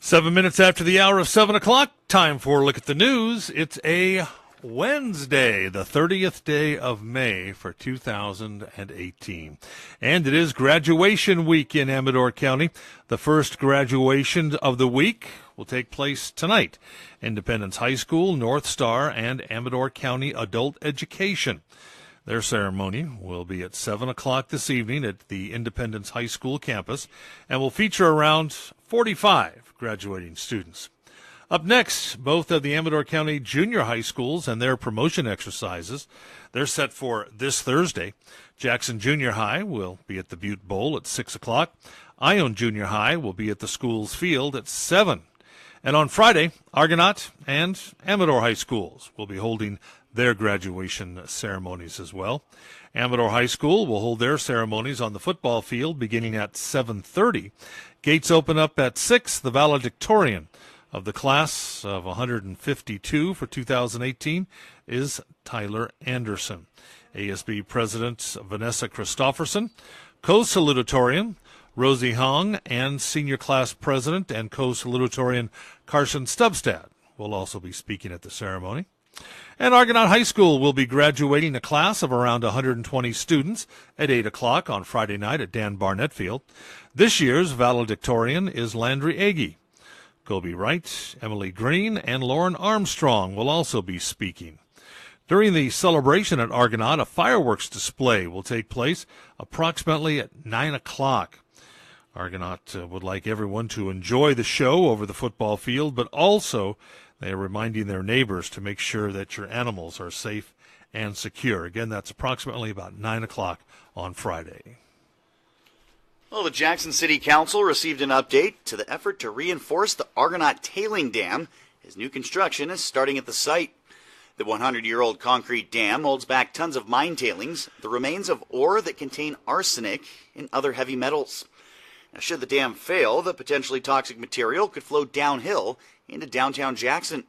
7 minutes after the hour of 7 o'clock, time for a look at the news. It's a Wednesday, the 30th day of May for 2018. And it is graduation week in Amador County. The first graduation of the week will take place tonight. Independence High School, North Star, and Amador County Adult Education. Their ceremony will be at 7 o'clock this evening at the Independence High School campus and will feature around 45 graduating students. Up next, both of the Amador County junior high schools and their promotion exercises. They're set for this Thursday. Jackson Junior High will be at the Butte Bowl at 6 o'clock. Ione Junior High will be at the school's field at 7. And on Friday, Argonaut and Amador High Schools will be holding their graduation ceremonies as well. Amador High School will hold their ceremonies on the football field beginning at 7:30. Gates open up at 6. The valedictorian of the class of 152 for 2018 is Tyler Anderson. ASB President Vanessa Christofferson, co-salutatorian Rosie Hong, and Senior Class President and co-salutatorian Carson Stubstad will also be speaking at the ceremony. And Argonaut High School will be graduating a class of around 120 students at 8 o'clock on Friday night at Dan Barnett Field. This year's valedictorian is Landry Agee. Kobe Wright, Emily Green, and Lauren Armstrong will also be speaking. During the celebration at Argonaut, a fireworks display will take place approximately at 9 o'clock. Argonaut would like everyone to enjoy the show over the football field, but also they are reminding their neighbors to make sure that your animals are safe and secure. Again, that's approximately about 9 o'clock on Friday. Well, the Jackson City Council received an update to the effort to reinforce the Argonaut Tailings Dam as new construction is starting at the site. The 100-year-old concrete dam holds back tons of mine tailings, the remains of ore that contain arsenic and other heavy metals. Now, should the dam fail, the potentially toxic material could flow downhill into downtown Jackson.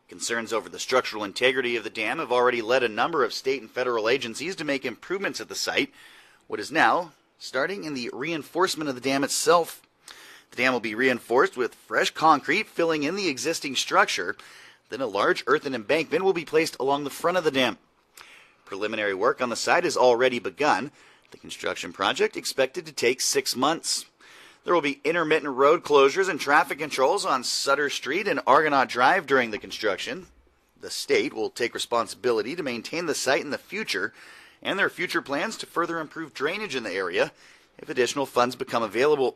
Concerns over the structural integrity of the dam have already led a number of state and federal agencies to make improvements at the site. What is now starting in the reinforcement of the dam itself. The dam will be reinforced with fresh concrete filling in the existing structure. Then a large earthen embankment will be placed along the front of the dam. Preliminary work on the site has already begun. The construction project expected to take 6 months. There will be intermittent road closures and traffic controls on Sutter Street and Argonaut Drive during the construction. The state will take responsibility to maintain the site in the future, and there are future plans to further improve drainage in the area if additional funds become available.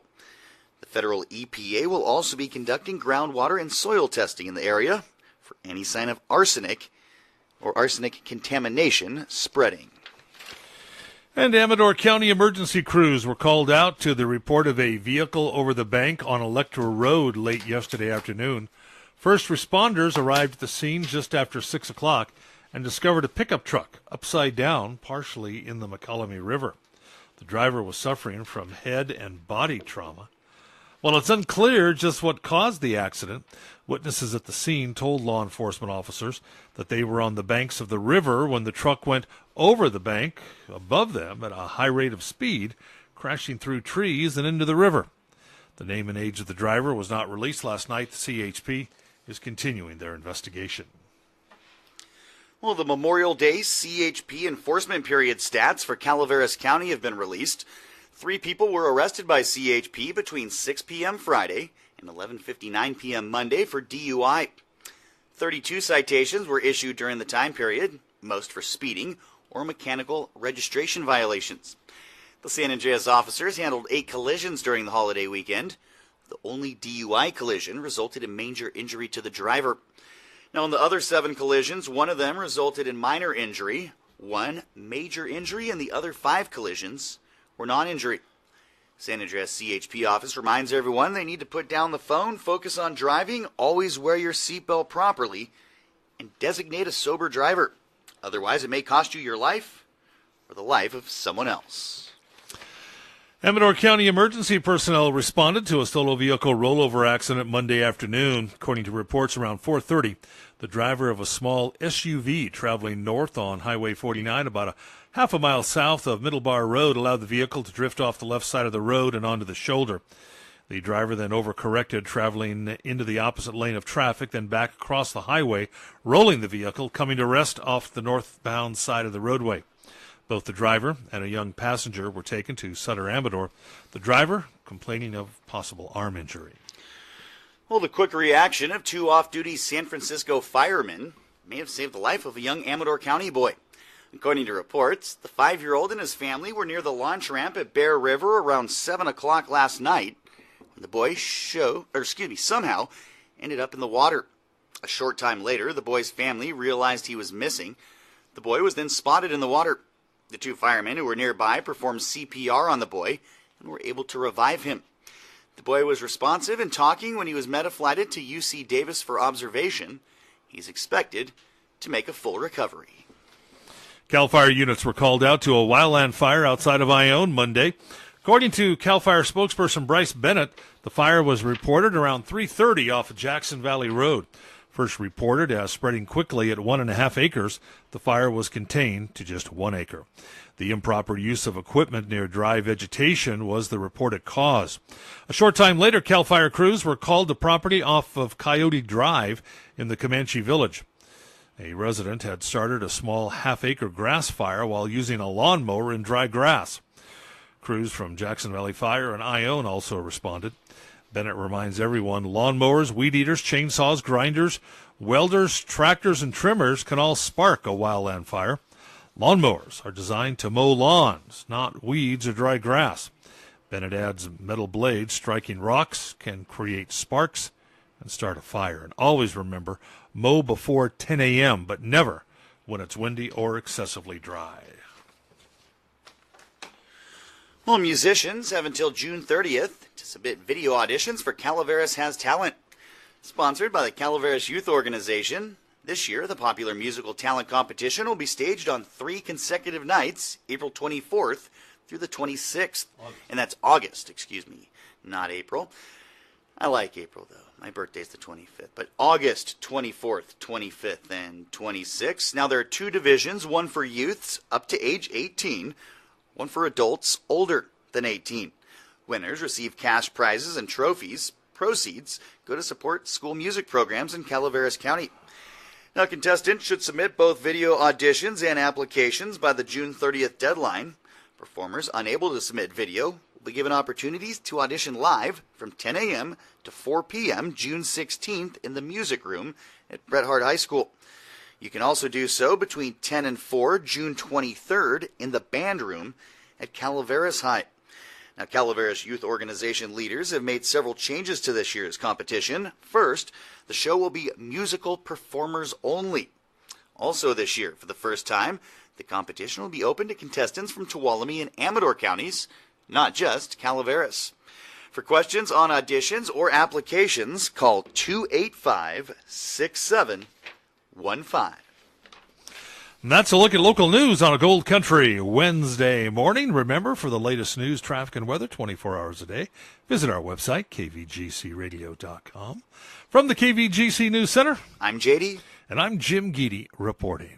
The federal EPA will also be conducting groundwater and soil testing in the area for any sign of arsenic or arsenic contamination spreading. And Amador County emergency crews were called out to the report of a vehicle over the bank on Electra Road late yesterday afternoon. First responders arrived at the scene just after 6 o'clock and discovered a pickup truck upside down, partially in the McCollum River. The driver was suffering from head and body trauma. While it's unclear just what caused the accident, witnesses at the scene told law enforcement officers that they were on the banks of the river when the truck went over the bank above them at a high rate of speed, crashing through trees and into the river. The name and age of the driver was not released last night. The CHP is continuing their investigation. Well, the Memorial Day CHP enforcement period stats for Calaveras County have been released. 3 people were arrested by CHP between 6 p.m. Friday and 11:59 p.m. Monday for DUI. 32 citations were issued during the time period, most for speeding or mechanical registration violations. The San Andreas officers handled 8 collisions during the holiday weekend. The only DUI collision resulted in major injury to the driver. Now, in the other 7 collisions, 1 of them resulted in minor injury, 1 major injury, and the other 5 collisions were non-injury. San Andreas CHP office reminds everyone they need to put down the phone, focus on driving, always wear your seatbelt properly, and designate a sober driver. Otherwise, it may cost you your life or the life of someone else. Amador County emergency personnel responded to a solo vehicle rollover accident Monday afternoon. According to reports around 4:30, the driver of a small SUV traveling north on Highway 49 about a half a mile south of Middlebar Road allowed the vehicle to drift off the left side of the road and onto the shoulder. The driver then overcorrected, traveling into the opposite lane of traffic, then back across the highway, rolling the vehicle, coming to rest off the northbound side of the roadway. Both the driver and a young passenger were taken to Sutter Amador, the driver complaining of possible arm injury. Well, the quick reaction of two off-duty San Francisco firemen may have saved the life of a young Amador County boy. According to reports, the 5-year-old and his family were near the launch ramp at Bear River around 7 o'clock last night when the boy somehow ended up in the water. A short time later, the boy's family realized he was missing. The boy was then spotted in the water. The two firemen who were nearby performed CPR on the boy and were able to revive him. The boy was responsive and talking when he was meta-flighted to UC Davis for observation. He's expected to make a full recovery. CAL FIRE units were called out to a wildland fire outside of Ione Monday. According to CAL FIRE spokesperson Bryce Bennett, the fire was reported around 3:30 off of Jackson Valley Road. First reported as spreading quickly at 1.5 acres, the fire was contained to just 1 acre. The improper use of equipment near dry vegetation was the reported cause. A short time later, CAL FIRE crews were called to property off of Coyote Drive in the Comanche Village. A resident had started a small half-acre grass fire while using a lawnmower in dry grass. Crews from Jackson Valley Fire and Ione also responded. Bennett reminds everyone lawnmowers, weed eaters, chainsaws, grinders, welders, tractors, and trimmers can all spark a wildland fire. Lawnmowers are designed to mow lawns, not weeds or dry grass. Bennett adds metal blades striking rocks can create sparks and start a fire. And always remember, mow before 10 a.m., but never when it's windy or excessively dry. Well, musicians have until June 30th to submit video auditions for Calaveras Has Talent. Sponsored by the Calaveras Youth Organization, this year the popular musical talent competition will be staged on 3 consecutive nights, April 24th through the 26th. And that's August, not April. I like April, though. My birthday's the 25th. But August 24th, 25th, and 26th. Now, there are 2 divisions, one for youths up to age 18, one for adults older than 18. Winners receive cash prizes and trophies. Proceeds go to support school music programs in Calaveras County. Now, contestants should submit both video auditions and applications by the June 30th deadline. Performers unable to submit video will be given opportunities to audition live from 10 a.m. to 4 p.m. June 16th in the music room at Bret Harte High School. You can also do so between 10 and 4 June 23rd in the band room at Calaveras High. Now, Calaveras Youth Organization leaders have made several changes to this year's competition. First, the show will be musical performers only. Also this year, for the first time, the competition will be open to contestants from Tuolumne and Amador counties, not just Calaveras. For questions on auditions or applications, call 285-6715. And that's a look at local news on a Gold Country Wednesday morning. Remember, for the latest news, traffic, and weather 24 hours a day, visit our website, kvgcradio.com. From the KVGC News Center, I'm JD. And I'm Jim Geedy reporting.